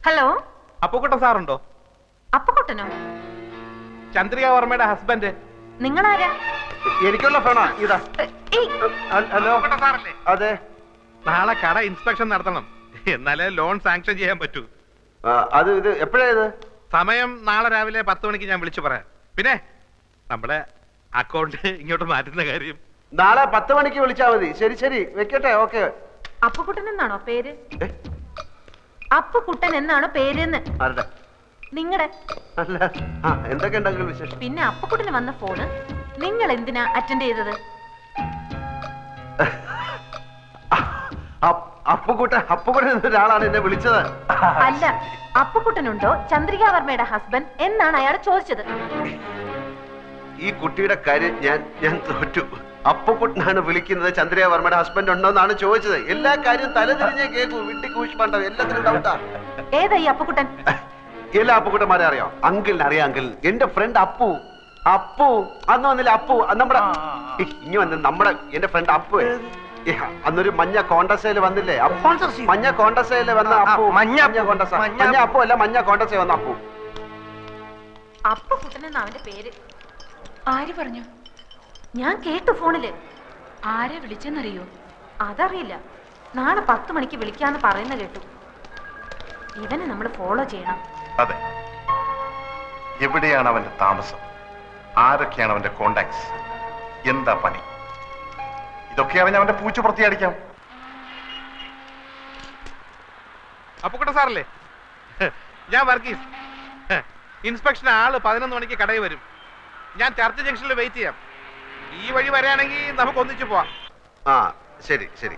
Hello, Appukuttan സാറുണ്ടോ? അപ്പുക്കുട്ടനോ? Chandrika വർമ്മയുടെ husband. നിങ്ങളാരാ? എനിക്കുള്ള ഫോണാ ഇതാ. ഹലോ, സാറല്ലേ? അതെ. നാളെ കട ഇൻസ്പെക്ഷൻ നടത്തണം, എന്നാലേ ലോൺ സാങ്ഷൻ ചെയ്യാൻ പറ്റൂ. അത് ഇത് എപ്പോഴാ ഇത്? സമയം നാളെ രാവിലെ 10 മണിക്ക് ഞാൻ വിളിച്ചു പറയാം. പിന്നെ നമ്മുടെ അക്കൗണ്ട് ഇങ്ങോട്ട് മാറ്റുന്ന കാര്യം നാളെ 10 മണിക്ക് വിളിച്ചാ മതി. ശരി ശരി, വെക്കട്ടെ. ഓക്കെ. അപ്പുക്കുട്ടൻ എന്നാണോ പേര്? അപ്പുക്കുട്ടൻ എന്നാണോ പേരെന്ന്? ആരുടെ? നിങ്ങളുടെ. അല്ല, എന്തൊക്കെ ഉണ്ടെങ്കിലും വിശേഷം. പിന്നെ അപ്പുക്കുട്ടന് വന്ന ഫോണ് നിങ്ങൾ എന്തിനാ അറ്റൻഡ് ചെയ്തത്? അപ്പുക്കുട്ടൻ ഒരാളാണ് എന്നെ വിളിച്ചത്. അല്ല, അപ്പുക്കുട്ടനുണ്ടോ ചന്ദ്രിക വർമ്മയുടെ ഹസ്ബൻഡ് എന്നാണ് അയാൾ ചോദിച്ചത്. ഈ കുട്ടിയുടെ കാര്യം ഞാൻ തോറ്റു. അപ്പുക്കുട്ടനാണ് വിളിക്കുന്നത്, ചന്ദ്രിക വർമ്മയുടെ ഹസ്ബൻഡ് ഉണ്ടോന്നാണ് ചോദിച്ചത്. എല്ലാ കാര്യം തലതിരിഞ്ഞേ കേൾക്കൂ. വിട്ടി കൂഷ്പണ്ടോ, എല്ലാത്തിനും ഡൗട്ടാ. ഏതാ ഈ അപ്പുക്കുട്ടൻ? എല്ലാ അപ്പുക്കുട്ടന്മാരെ അറിയാം. അങ്കിളിനെ അറിയാം. അങ്കിൾ എന്റെ ഫ്രണ്ട് അപ്പു. അന്ന് വന്നില്ല അപ്പു, നമ്മുടെ ഇനി വന്ന് എന്റെ ഫ്രണ്ട് അപ്പു. അന്നൊരു മഞ്ഞ കോണ്ടസയിൽ വന്നില്ലേ? മഞ്ഞ കോണ്ടസയിൽ വന്ന അപ്പു. മഞ്ഞ അപ്പു അല്ല, മഞ്ഞ കോണ്ടസയിൽ വന്ന അപ്പു. അപ്പുക്കുട്ടൻ എന്നാ അവന്റെ പേര്. ആര് പറഞ്ഞു? ഞാൻ കേട്ടു ഫോണില്. ആരെ വിളിച്ചെന്നറിയോ? അതറിയില്ല. നാളെ 10 മണിക്ക് വിളിക്കാന്ന് പറയുന്ന കേട്ടു. ഇവനെ നമ്മൾ ഫോളോ ചെയ്യണം. അതെ. എവിടെയാണ് അവന്റെ താമസം? ആരൊക്കെയാണ് അവന്റെ കോണ്ടാക്ട്സ്? എന്താ പണി? ഇതൊക്കെ അറിഞ്ഞ അവന്റെ പൂച്ച പ്രത്യേകിക്കാം. അപ്പുക്കുട്ടൻ സാറല്ലേ? ഞാൻ വർഗീസ്. ഇൻസ്പെക്ഷൻ ആള് 11 മണിക്ക് കടയിൽ വരും. ഞാൻ ചർച്ച് ജംഗ്ഷനിൽ വെയിറ്റ് ചെയ്യാം. ഈ വഴി വരാണെങ്കിൽ നമുക്ക് ഒന്നിച്ചു പോവാം. ശരി ശരി.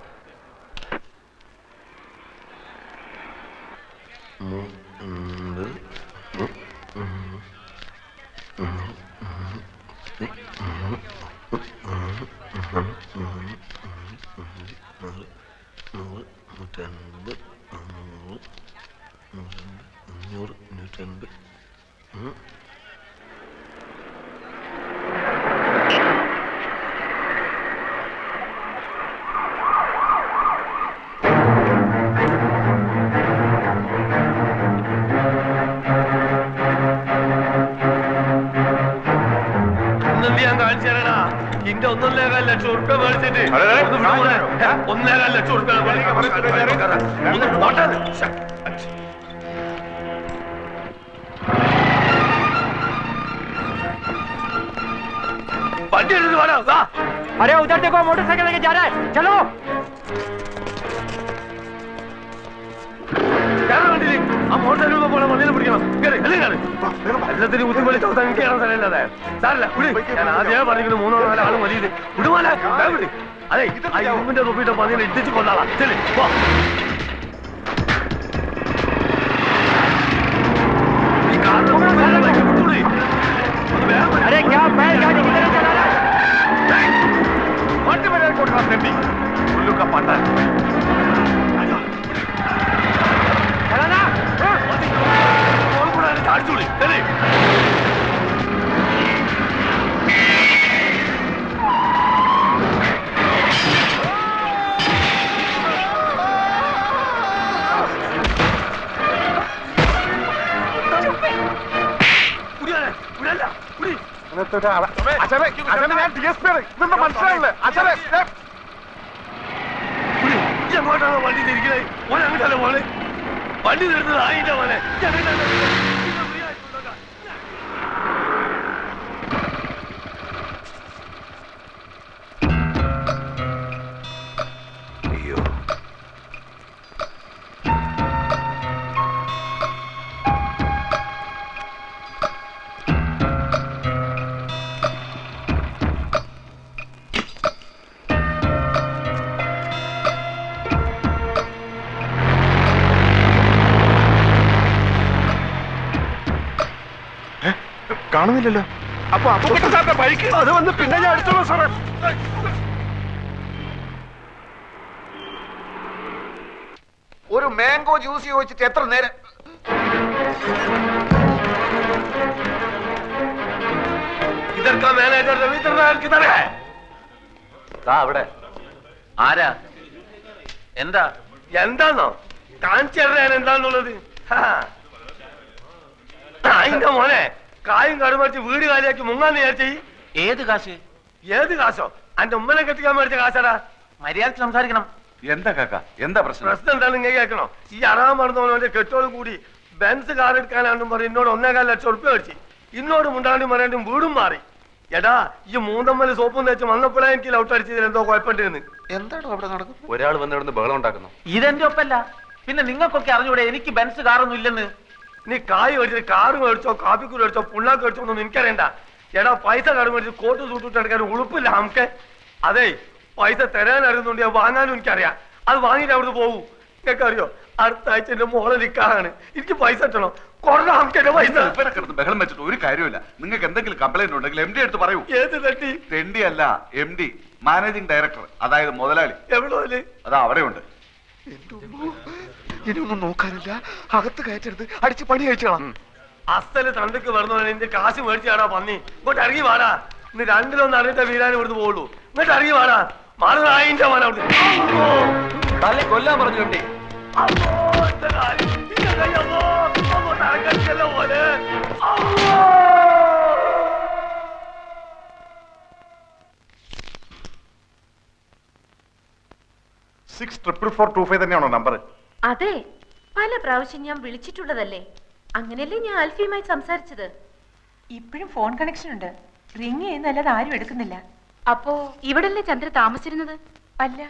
ഇന്റെ 1.25 ലക്ഷം ഉറുപ്പ്യ മേടിച്ചിട്ട് 1.25 ലക്ഷം ഉറുപ്പ്യ वंडी वाला। अरे उधर देखो, मोटरसाइकिल लेके जा रहा है, चलो। മോട്ടോർ പോലെ മണ്ണിൽ പിടിക്കണം. എല്ലാത്തിനും ഊത്തിമലി ചോദിച്ചാൽ എനിക്ക് കയറാൻ സ്ഥലമില്ലാതെ സാറില്ല. ഞാൻ ആദ്യമേ പറഞ്ഞിരിക്കുന്നു 3-4 ആളും വലിയത് വിടുമാല. അതെ, ആ ഇരുമ്പിന്റെ തൊപ്പിയിട്ട് പന്നിനെ ഇടിച്ചു കൊള്ളാളാ. ശരി പോ. ഈ കാറിന് വിട്ടൂടി. വണ്ടി വരാൻ കൊടുക്കണം. തെണ്ടി ഉള്ളുക്ക പണ്ടാൻ ചാടിച്ചൂടി. ശരി എങ്ങോട്ടാണ് വണ്ടി തിരിക്കണേ? ഓൻ അങ്ങോട്ടല്ലേ മോനെ? വണ്ടി നിർത്തുന്നത് ആയില്ല മോനെ. കാണുന്നില്ലല്ലോ. അപ്പൊ അപ്പുക്കുട്ടൻ സാറിന്റെ ബൈക്ക് അത് വന്ന് പിന്നെ ഞാൻ എടുത്തോളൂ സാറേ. ഒരു മാംഗോ ജ്യൂസ് ചോദിച്ചിട്ട് എത്ര നേരം? ഇതൊക്കെ മാനേജർ രവീന്ദ്രനാഥ് അവിടെ ആരാ? എന്താ എന്താന്നോ കാണിച്ചു തരാൻ എന്താന്നുള്ളത്? അതിന്റെ മോനെ കായും കടുമറിച്ച് വീട് കാലിയാക്കി മുങ്ങാന്ന് വിചാരിച്ചേ. ഏത് കാശ്? ഏത് കാശോ? അന്റെ ഉമ്മനെ കെട്ടിക്കാൻ മേടിച്ച കാശാടാ. മര്യാദ സംസാരിക്കണം. എന്താ കാക്ക, എന്താ പ്രശ്നം? പ്രശ്നം എന്താണെന്ന് ഇങ്ങനെ കേൾക്കണോ? ഈ അറാൻ മറന്നവനെ കെട്ടോടും കൂടി ബെൻസ് കാർ എടുക്കാനാണെന്നും പറഞ്ഞ് എന്നോട് 1.25 ലക്ഷം ഉറുപ്പ്യ മേടിച്ചു. ഇന്നോട് മുണ്ടാണ്ടും പറയാണ്ടും വീടും മാറി. എടാ ഈ മൂന്നമ്മല് സോപ്പും തേച്ച് വന്നപ്പോഴേ എനിക്ക് ലൗട്ട് അടിച്ചതിൽ എന്തോ കുഴപ്പമുണ്ടെന്ന്. എന്താണോ അവിടെ നടക്കുന്നത്? ഒരാൾ വന്നിടന്ന് ബഹളം ഉണ്ടാക്കുന്നു. ഇതെന്റെ ഒപ്പല്ല. പിന്നെ നിങ്ങൾക്കൊക്കെ അറിഞ്ഞൂടെ എനിക്ക് ബെൻസ് കാറൊന്നും ഇല്ലെന്ന്? നീ കായ് മേടിച്ചിട്ട് കാറ് മേടിച്ചോ കാപ്പിക്കൂട് മേടിച്ചോ പുണ്ണാക്ക് മേടിച്ചോ ഒന്നും എനിക്കറിയണ്ട. എടാ പൈസ കട മേടിച്ച് കോട്ട് സൂട്ടിട്ട് എടുക്കാൻ ഉളുപ്പില്ല നമുക്ക്. അതെ പൈസ തരാൻ അറിയുന്നുണ്ട്, വാങ്ങാനും എനിക്കറിയാം. അത് വാങ്ങിയിട്ട് അവിടുന്ന് പോകൂ. നിങ്ങൾക്ക് അറിയോ അടുത്ത ആഴ്ച എന്റെ മോളെ നിക്കാണ്. എനിക്ക് പൈസ കിട്ടണോ? കൊറേ നമുക്ക് പൈസ. ബഹളം വെച്ചിട്ട് ഒരു കാര്യമില്ല. നിങ്ങൾക്ക് എന്തെങ്കിലും കംപ്ലൈന്റ് ഉണ്ടെങ്കിൽ MD എടുത്ത് പറയൂ. ഏത് തട്ടി? തെണ്ടി അല്ല, MD, മാനേജിംഗ് ഡയറക്ടർ, അതായത് മുതലാളി. എവിടെ? അതാ അവിടെ ഉണ്ട്. ഇനിയൊന്നും നോക്കാനില്ല, അകത്ത് കയറ്റരുത്, അടിച്ച് പണി കഴിച്ചോളാം. അസല് തണ്ടക്ക് വരുന്ന എന്റെ കാശ് മേടിച്ചാടാ പന്നി. ഇങ്ങോട്ട് ഇറങ്ങി വാടാ. ഇന്ന് 2-1 അറിഞ്ഞിട്ടേ വീരാൻ ഇവിടുന്ന് പോകുള്ളൂ. ഇങ്ങോട്ട് ഇറങ്ങി വാടാ. മാറുന്ന മോനെ അവിടെ കൊല്ലാൻ പറഞ്ഞു MD. തന്നെയാണോ നമ്പർ? അതെ, പല പ്രാവശ്യം ഞാൻ വിളിച്ചിട്ടുള്ളതല്ലേ. അങ്ങനെയല്ലേ ഞാൻ ആൽഫിയുമായി സംസാരിച്ചത്. ഇപ്പോഴും ഫോൺ കണക്ഷൻ ഉണ്ട്. റിങ് ചെയ്യുന്നല്ലാതെ ആരും എടുക്കുന്നില്ല. അപ്പോ ഇവിടല്ലേ ചന്ദ്ര താമസിച്ചിരുന്നത്? അല്ല,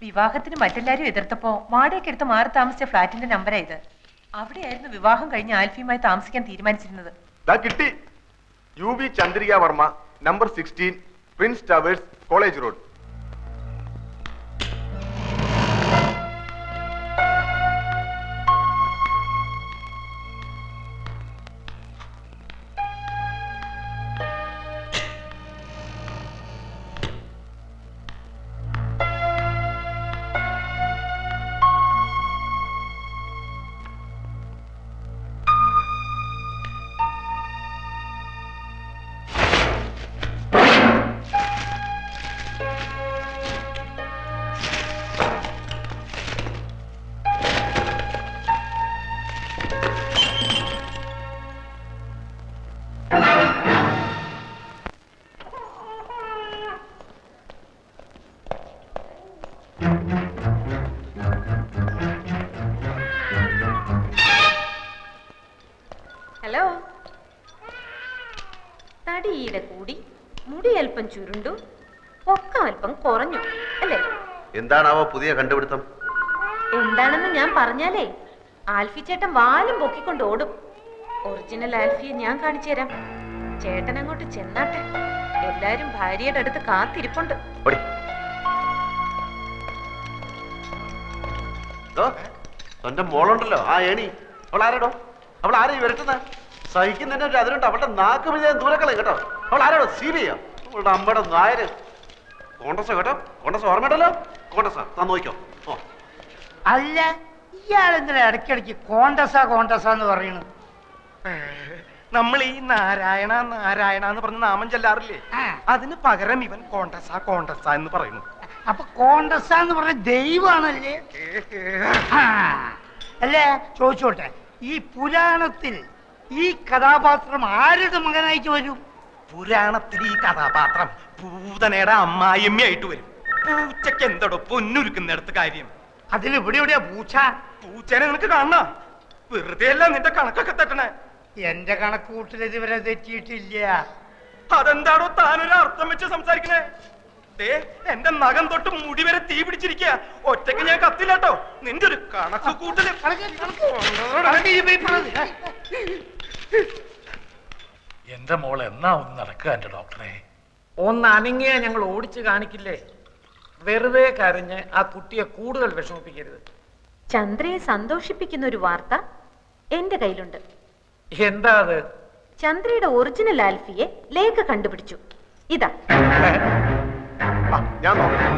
വിവാഹത്തിന് മറ്റെല്ലാരും എതിർത്തപ്പോ വാടകയ്ക്ക് എടുത്ത് മാറി താമസിച്ച ഫ്ലാറ്റിന്റെ നമ്പറാ ഇത്. അവിടെയായിരുന്നു വിവാഹം കഴിഞ്ഞ് ആൽഫിയുമായി താമസിക്കാൻ തീരുമാനിച്ചിരുന്നത്. കിട്ടി. UB Chandrika Varma, number 16, Prince towers, college road. Hello. തടിയുടെ കൂടി മുടി അല്പം ചുരുണ്ടു, പൊക്കം അല്പം കുറഞ്ഞു അല്ലേ? എന്താണാവോ പുതിയ കണ്ടുപിടുത്തം? എന്താണെന്ന് ഞാൻ പറഞ്ഞാലേ ആൽഫി ചേട്ടൻ വാലും പൊക്കിക്കൊണ്ട് ഓടും. ഒറിജിനൽ ആൽഫിയെ ഞാൻ കാണിച്ചു തരാം. ചേട്ടൻ അങ്ങോട്ട് ചെന്നാട്ടെ. എല്ലാരും ഭാര്യയുടെ അടുത്ത് കാത്തിരിപ്പുണ്ട്. തന്റെ മോളുണ്ടല്ലോ ആ ഏണി, അവൾ ആരാടോ? അവൾ ആരാ ഈ വരട്ടുന്ന? സഹിക്കുന്നതിന്റെ ഒരു അതിലുണ്ട്. അവളുടെ നാക്ക് വിജയം ദൂരക്കളയും കേട്ടോ. അവൾ ആരാടോ? സീനിയ അവളുടെ അമ്മയുടെ നായര്. കോൺഗ്രസ് കേട്ടോ, കോൺഗ്രസ് ഓർമ്മയുണ്ടല്ലോ. കോൺഗ്രസ് താൻ നോക്കിക്കോ. ഓ അല്ല, ഇയാളെന്തിനാ ഇടയ്ക്കിടയ്ക്ക് കോണ്ടസാന്ന് പറയുന്നു? നമ്മൾ ഈ നാരായണ നാരായണ എന്ന് പറഞ്ഞ നാമം ചെല്ലാറില്ലേ, അതിന് പകരം ഇവൻ കോണ്ടസ എന്ന് പറയുന്നു. അപ്പൊ കോണ്ടസാന്ന് പറഞ്ഞ ദൈവമാണല്ലേ? അല്ലേ, ചോദിച്ചോട്ടെ, ഈ പുരാണത്തിൽ ഈ കഥാപാത്രം ആരുടെ മകനായിട്ട് വരും? പുരാണത്തിൽ ഈ കഥാപാത്രം പൂതനയുടെ അമ്മായിയമ്മയായിട്ട് വരും. പൂച്ചക്ക് എന്തോടോ പൊന്നുരുക്കുന്നിടത്ത് കാര്യം. അതിലിവിടെ എവിടെയാ പൂച്ച? പൂച്ചനെ നിനക്ക് കാണണ? വെറുതെ അല്ല നിന്റെ കണക്കൊക്കെ തെറ്റണേ. എന്റെ കണക്കൂട്ടിൽ ഇതുവരെ തെറ്റിയിട്ടില്ല. അതെന്താണോ താനൊരു അർത്ഥം വെച്ച് സംസാരിക്കണേ? എന്റെ നഖം തൊട്ട് മുടി വരെ തീ പിടിച്ചിരിക്കുക. ഒറ്റയ്ക്ക് ഞാൻ കത്തില്ലാട്ടോ. നിന്റെ ഒരു കണക്ക് കൂട്ടല്. എന്റെ മോൾ എന്നാ ഒന്ന് നടക്കുക എന്റെ ഡോക്ടറെ? ഒന്ന് അനങ്ങിയ ഞങ്ങൾ ഓടിച്ചു കാണിക്കില്ലേ? വെറുതെ കരഞ്ഞ് ആ കുട്ടിയെ കൂടുതൽ വിഷമിപ്പിക്കരുത്. ചന്ദ്രയെ സന്തോഷിപ്പിക്കുന്ന ഒരു വാർത്ത എന്റെ കയ്യിലുണ്ട്. എന്താ അത്? ചന്ദ്രയുടെ ഒറിജിനൽ ആൽഫിയെ ലേഖ കണ്ടുപിടിച്ചു. ഇതാ. ഞാൻ നോക്കാം.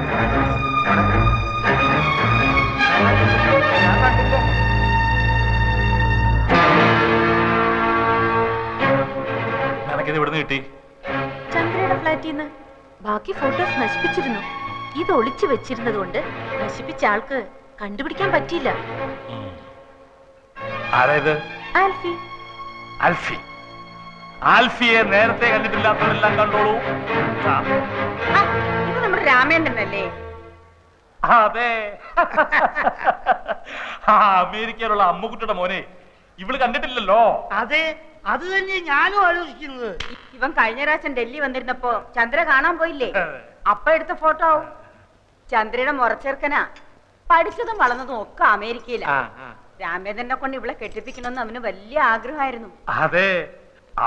നിനക്കിത് ഇവിടുന്ന് കിട്ടി? ചന്ദ്രയുടെ ഫ്ലാറ്റിൽ നിന്ന്. ബാക്കി ഫോട്ടോസ് നശിപ്പിച്ചിരുന്നു. ഇത് ഒളിച്ചു വെച്ചിരുന്നത് കൊണ്ട് നശിപ്പിച്ച ആൾക്ക് കണ്ടുപിടിക്കാൻ പറ്റിയില്ല. ആരായത്? ആൽഫി. ആൽഫി. ആൽഫിയെ നേരത്തെ കണ്ടിട്ടില്ലാത്തവരെല്ലാം കണ്ടോളൂ. ഇത് നമ്മുടെ രാമേന്ദ്രനല്ലേ? അതെ. അമേരിക്കയിലുള്ള അമ്മുക്കുട്ടിയുടെ മോനെ ഇവള് കണ്ടിട്ടില്ലല്ലോ. അതെ, അത് തന്നെ ഞാനും ആലോചിക്കുന്നത്. ഇവൻ കഴിഞ്ഞ പ്രാവശ്യം ഡൽഹി വന്നിരുന്നപ്പോ ചന്ദ്ര കാണാൻ പോയില്ലേ? അപ്പ എടുത്ത ഫോട്ടോ. ചന്ദ്രയുടെ മുറച്ചെറുക്കനാ. പഠിച്ചതും വളർന്നതും ഒക്കെ അമേരിക്കയിലാ. രാമേന്ദ്രനെ കൊണ്ട് ഇവളെ കെട്ടിപ്പിക്കണമെന്ന് അവന് വലിയ ആഗ്രഹമായിരുന്നു. അതെ,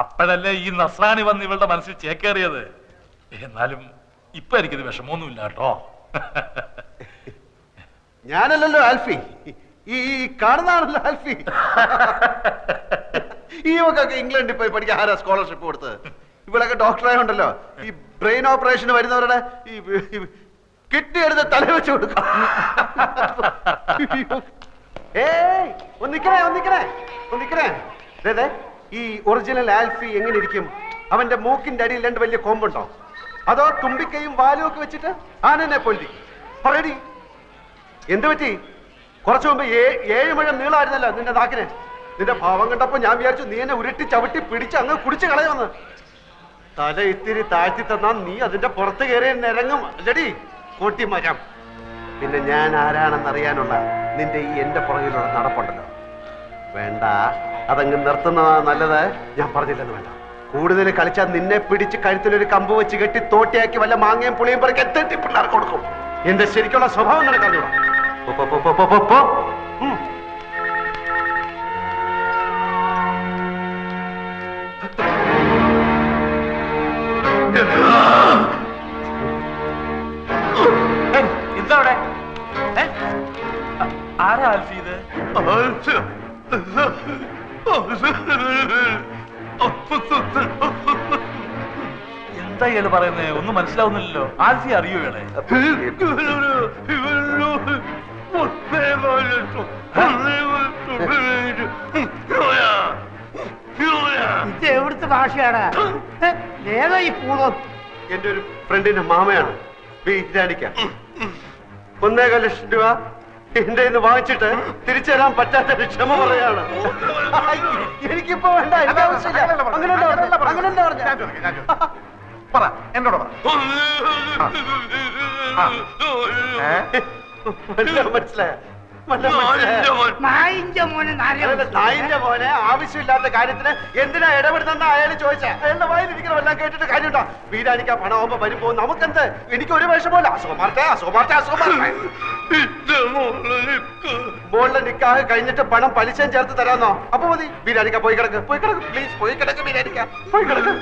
അപ്പോഴല്ലേ ഈ നസ്രാണി വന്ന് ഇവളുടെ മനസ്സിൽ ചേക്കേറിയത്. എന്നാലും ഇപ്പൊ എനിക്കിത് വിഷമമൊന്നുമില്ല കേട്ടോ. ഞാനല്ലല്ലോ ആൽഫി, ഈ കാണുന്നതാണല്ലോ ആൽഫി. ഈ മക്കൊക്കെ ഇംഗ്ലണ്ടിൽ പോയി പഠിക്കാൻ ആരാ സ്കോളർഷിപ്പ് കൊടുത്തത്? ഇവളൊക്കെ ഡോക്ടറായോണ്ടല്ലോ ഈ ബ്രെയിൻ ഓപ്പറേഷന് വരുന്നവരുടെ ഈ കിഡ്നി എടുത്ത് തല വെച്ച് കൊടുക്കും. ഏയ് ഒന്നിക്കണേ. ഈ ഒറിജിനൽ ആൽഫി എങ്ങനെ ഇരിക്കും? അവന്റെ മൂക്കിന്റെ അടിയിൽ രണ്ട് വലിയ കൊമ്പുണ്ടോ, അതോ തുമ്പിക്കൈയും വാലും ഒക്കെ വെച്ചിട്ട് ആനനെ പൊന്തി പറയടി? എന്ത് പറ്റി? കുറച്ചു മുമ്പ് 7 മുഴം നീളമായിരുന്നല്ലോ നിന്റെ നാക്കിന്. നിന്റെ ഭാവം കണ്ടപ്പോ ഞാൻ വിചാരിച്ചു നീ എന്നെ ഉരുട്ടി ചവിട്ടി പിടിച്ച് അങ്ങ് കുടിച്ചു കളയുമെന്ന്. തല ഇത്തിരി താഴ്ത്തി തന്നാ നീ അതിന്റെ പുറത്ത് കയറി നിരങ്ങും അല്ലടി കൂട്ടിമരം. പിന്നെ ഞാൻ ആരാണെന്നറിയാനുള്ള നിന്റെ ഈ എന്റെ പുറകിലുള്ള നടപ്പുണ്ടല്ലോ, വേണ്ട, അതങ്ങ് നിർത്തുന്നതാ നല്ലത്. ഞാൻ പറഞ്ഞില്ലെന്ന് വേണ്ട. കൂടുതൽ കളിച്ചാൽ നിന്നെ പിടിച്ച് കഴുത്തിലൊരു കമ്പ് വെച്ച് കെട്ടി തോട്ടിയാക്കി വല്ല മാങ്ങയും പുളിയും പറിക്കാൻ തെറ്റി പിള്ളേർക്ക് കൊടുക്കും. എന്റെ ശരിക്കുള്ള സ്വഭാവം നിനക്കറിഞ്ഞൂടാ. എന്താ അവിടെ? ആരാ ആൽഫി ഇത്? എന്താ ഇയാള് പറയുന്നേ? ഒന്നും മനസ്സിലാവുന്നില്ലല്ലോ. ആൽഫി അറിയോ ഇയാളെ? ഇത് എവിടുത്തെ ഭാഷയാണ്? ഏതാ ഈ പൂർവ്വം? എന്റെ ഒരു ഫ്രണ്ടിന്റെ മാമയാണ് വീരാനിക്ക. 1.25 ലക്ഷം രൂപ എന്റെ ഇന്ന് വാങ്ങിച്ചിട്ട് തിരിച്ചു തരാൻ പറ്റാത്ത ക്ഷമ പറയാണ്. എനിക്കിപ്പോ വേണ്ട, എനിക്ക് ആവശ്യമില്ല. അങ്ങനെ പറ, എന്നോട് പറ. മനസ്സിലായ? നായിന്റെ മോനെ ആവശ്യമില്ലാത്ത കാര്യത്തിന് എന്തിനാ ഇടപെടുന്ന അയാൾ ചോദിച്ചാ അയാളുടെ വായിലിരിക്കണം. എല്ലാം കേട്ടിട്ട് കാര്യമുണ്ടോ? വീരാനിക്ക പണമാകുമ്പോ വരുമ്പോ നമുക്കെന്ത്? എനിക്ക് ഒരു വിഷമല്ല. മോളിലെ നിക്കാഹ് കഴിഞ്ഞിട്ട് പണം പലിശയും ചേർത്ത് തരാന്നോ? അപ്പൊ മതി. വീരാനിക്ക പോയി കിടക്ക് പ്ലീസ്. പോയി കിടക്ക് വീരാനിക്ക, പോയി കിടക്ക്.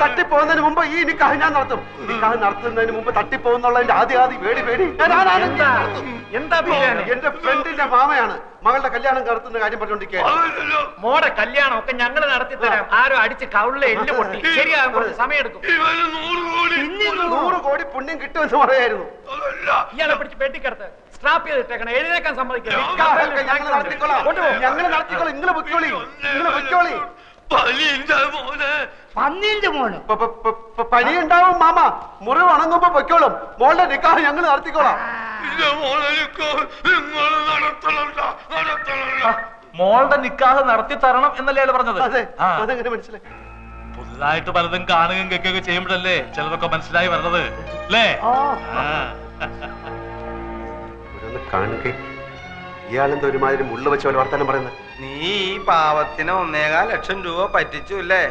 തട്ടിപ്പോകുന്നതിന് മുമ്പ് ഈ നിക്കാഹ് ഞാൻ നടത്തും. നിക്കാഹ് നടത്തുന്നതിന് മുമ്പ് തട്ടിപ്പോകുന്നുള്ളതിന്റെ ആദ്യ പേടി. എന്താ? എന്റെ ഫ്രണ്ടിന്റെ മാമയാണ് മകളുടെ കല്യാണം നടത്തുന്ന കാര്യം പറഞ്ഞോണ്ടിരിക്കുക. മോടെ കല്യാണം ഒക്കെ ഞങ്ങൾ നടത്തി തരാം. ആരോ അടിച്ച് കൗളിലെ എല്ല് പൊട്ടി. ശരിയാകും, കുറച്ച് സമയം എടുക്കും. 100 കോടി പുണ്യം കിട്ടുമെന്ന് പറയായിരുന്നു. ഇയാളെ പിടിച്ച് പെട്ടിക്കടത്ത് സ്ട്രാപ്പ് ചെയ്തിട്ടേക്കണം. എഴുന്നേക്കാൻ സമ്മതിക്കില്ല. ഞങ്ങൾ നടത്തിക്കോളാം. നിങ്ങൾ പൊയ്ക്കോളി. പന്നീന്റെ മോന് പനിയുണ്ടാവും മാമ. മുറിവ് ഉണങ്ങുമ്പോ പൊയ്ക്കോളും. മോളുടെ നിക്കാഹ് ഞങ്ങൾ നടത്തിക്കോളാം. മോളുടെ നിക്കാഹ് നടത്തി തരണം എന്നല്ലേ അയാൾ പറഞ്ഞത്? അതെങ്ങനെ മനസ്സിലായി? പുതുതായിട്ട് പലതും കാണുകയും കേൾക്കുകയൊക്കെ ചെയ്യുമ്പോഴല്ലേ ചിലതൊക്കെ മനസ്സിലായി വരണത് അല്ലേ? കാണുക. ഇയാളെന്താ ഒരുമാതിരി മുള്ള വെച്ച പോലെ വർത്താനം പറയുന്നത്? നീ ഈ പാവത്തിന് 1.25 ലക്ഷം രൂപ പറ്റിച്ചു അല്ലേ?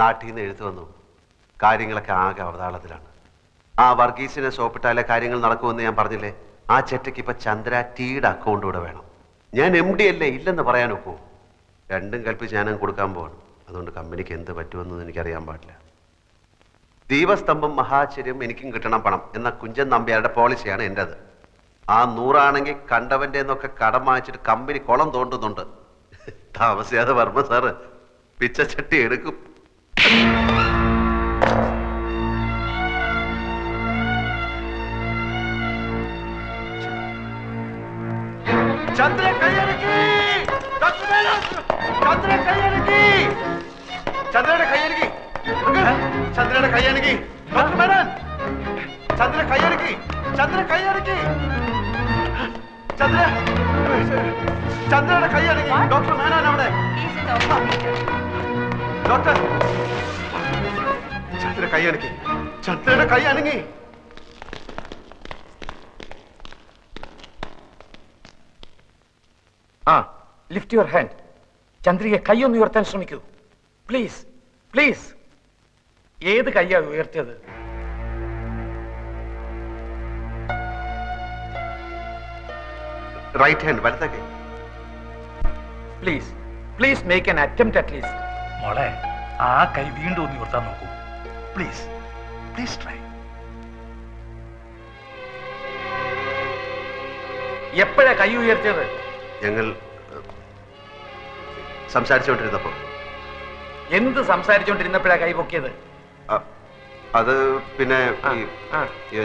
നാട്ടിൽ നിന്ന് എഴുത്ത് വന്നു. കാര്യങ്ങളൊക്കെ ആകെ അവതാളത്തിലാണ്. ആ വർഗീസിനെ സോപ്പിട്ടാലേ കാര്യങ്ങൾ നടക്കുമെന്ന് ഞാൻ പറഞ്ഞില്ലേ? ആ ചെറ്റയ്ക്ക് ഇപ്പൊ ചന്ദ്ര ടീയുടെ അക്കൗണ്ട് കൂടെ വേണം. ഞാൻ MD അല്ലേ, ഇല്ലെന്ന് പറയാൻ ഒക്കൂ. രണ്ടും കൽപ്പിച്ച് ഞാനും കൊടുക്കാൻ പോവാണ്. അതുകൊണ്ട് കമ്പനിക്ക് എന്ത് പറ്റുമെന്ന് എനിക്കറിയാൻ പാടില്ല. ദീപസ്തംഭം മഹാചര്യം എനിക്കും കിട്ടണം പണം എന്ന കുഞ്ചൻ നമ്പ്യാരുടെ പോളിസിയാണ് എൻ്റെത്. ആ 100 ആണെങ്കിൽ കണ്ടവന്റെ എന്നൊക്കെ കടം വാങ്ങിച്ചിട്ട് കമ്പനി കുളം തോണ്ടുന്നുണ്ട്. താമസിയാതെ വർമ്മ സാറ് പിച്ചച്ചട്ടി എടുക്കും. ചന്ദ്ര കൈയടക്കി, ചന്ദ്രയുടെ കൈയടക്കി. ചന്ദ്ര കൈയടക്കി, ചന്ദ്ര കൈയടക്കി, ചന്ദ്ര ചന്ദ്രയുടെ കൈയടക്കി. ഡോക്ടർ മേനോൻ അവിടെ. ഡോക്ടർ, ചന്ദ്ര കൈയടക്കി, ചന്ദ്രയുടെ കൈ അനങ്ങി. ആ, ലിഫ്റ്റ് യുവർ ഹാൻഡ്. ചന്ദ്രിക കൈയൊന്ന് ഉയർത്താൻ ശ്രമിക്കൂ, പ്ലീസ് പ്ലീസ്. ഏത് കൈയാ ഉയർത്തിയത്? റൈറ്റ് ഹാൻഡ്, വലത്തെ കൈ. Please please make an attempt at least. മോളെ, ആ കൈ വീണ്ടും ഒന്ന് ഉയർത്താൻ നോക്കൂ. Please please try. എപ്പോഴാ കൈ ഉയർത്തിയത്? ഞങ്ങൾ സംസാരിച്ചുകൊണ്ടിരുന്നപ്പോ. എന്ത് സംസാരിച്ചുകൊണ്ടിരുന്നപ്പോഴാ കൈ പൊക്കിയത്? അത് പിന്നെ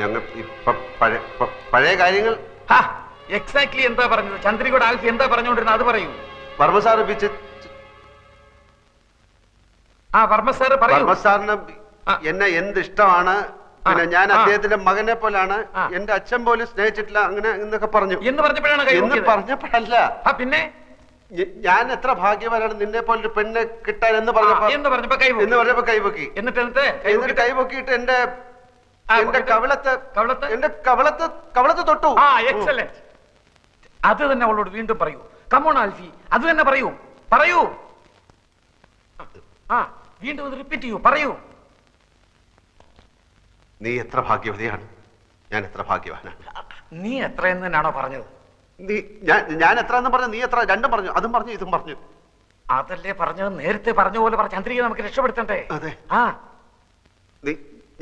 ഞങ്ങൾ പഴയ കാര്യങ്ങൾ. എക്സാക്ട്ലി എന്താ പറഞ്ഞത്? ചന്ദ്രികയുടെ ആൽഫി എന്താ പറഞ്ഞുകൊണ്ടിരുന്നത് അത് പറയൂ. വർമ്മ സാറ് വർമ്മ സാറ് പറയൂ. വർമ്മ സാറിന് എന്നെ എന്ത് ഇഷ്ടമാണ്, പിന്നെ ഞാൻ അദ്ദേഹത്തിന്റെ മകനെ പോലാണ്, എന്റെ അച്ഛൻ പോലും സ്നേഹിച്ചിട്ടില്ല, അങ്ങനെ എന്നൊക്കെ പറഞ്ഞു. എന്ന് പറഞ്ഞപ്പോഴാണ് കൈ എന്ന് പറഞ്ഞപ്പോഴല്ല, പിന്നെ ഞാൻ എത്ര ഭാഗ്യവാനാണ് നിന്നെ പോലൊരു പെണ്ണെ കിട്ടാൻ എന്ന് പറഞ്ഞപ്പോ കൈപൊക്കി. എന്നിട്ട് കൈപൊക്കിയിട്ട് എന്റെ കവളത്ത് തൊട്ടു. എക്സലന്റ്. അത് തന്നെ അവളോട് വീണ്ടും പറയൂ. കമോൺ ആൽഫി, അത് തന്നെ പറയൂ, പറയൂ. വീണ്ടും റിപ്പീറ്റ് ചെയ്യൂ, പറയൂ. നീ എത്ര ഭാഗ്യവതിയാണ്, ഞാൻ എത്ര ഭാഗ്യവാനാണ്. നീ എത്ര എന്ന് തന്നെയാണോ പറഞ്ഞത്? ഞാൻ എത്ര എന്ന് പറഞ്ഞു, നീ എത്ര, രണ്ടും പറഞ്ഞു, അതും പറഞ്ഞു ഇതും പറഞ്ഞു. അതല്ലേ പറഞ്ഞത്? നേരത്തെ പറഞ്ഞ പോലെ പറഞ്ഞ ചന്ദ്രിക നമുക്ക് രക്ഷപ്പെടുത്തണ്ടേ? അതെ.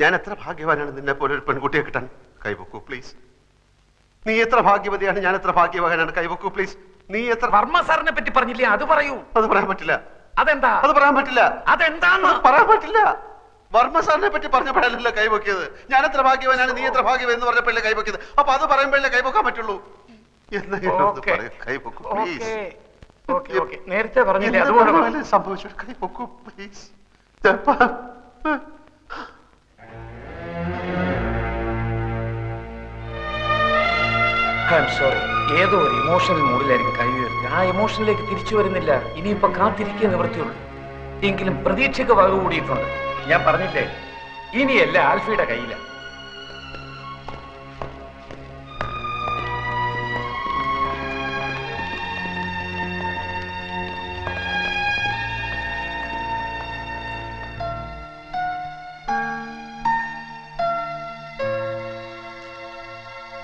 ഞാൻ എത്ര ഭാഗ്യവാനാണ് നിന്നെ പോലെ ഒരു പെൺകുട്ടിയെ കിട്ടാൻ. കൈവെക്കൂ പ്ലീസ്. നീ എത്ര ഭാഗ്യവതിയാണ്, ഞാൻ എത്ര ഭാഗ്യവാനാണ്. കൈവെക്കൂ പ്ലീസ്. നീ എത്ര. വർമ്മ സാറിനെ പറ്റി പറഞ്ഞില്ലേ, അത് പറയൂ. അത് പറയാൻ പറ്റില്ല. അതെന്താ? അത് പറയാൻ പറ്റില്ല. അതെന്താന്ന് പറയാൻ പറ്റില്ല. വർമ്മ സാറിനെ പറ്റി പറഞ്ഞപ്പോഴല്ല കൈവെക്കിയത്. ഞാൻ എത്ര ഭാഗ്യവാനാണ്, നീ എത്ര ഭാഗ്യവൻ എന്ന് പറഞ്ഞപ്പോഴല്ലേ കൈവെക്കിയത്. അപ്പൊ അത് പറയുമ്പോഴല്ലേ കൈവെക്കാൻ പറ്റുള്ളൂ. നേരത്തെ പറഞ്ഞില്ലേ, അതുപോലെ സംഭവിച്ചു. കൈവെക്കൂ പ്ലീസ്. സോറി, ഏതോ ഒരു ഇമോഷണൽ മൂഡിലായിരിക്കും കൈ ഉയർത്തി. ആ ഇമോഷനിലേക്ക് തിരിച്ചു വരുന്നില്ല. ഇനിയിപ്പോ കാത്തിരിക്കുക നിവൃത്തിയുള്ളൂ. എങ്കിലും പ്രതീക്ഷയ്ക്ക് വക കൂടിയിട്ടുണ്ട്. ഞാൻ പറഞ്ഞില്ലേ, ഇനിയല്ല ആൽഫിയുടെ കയ്യിലാണ്.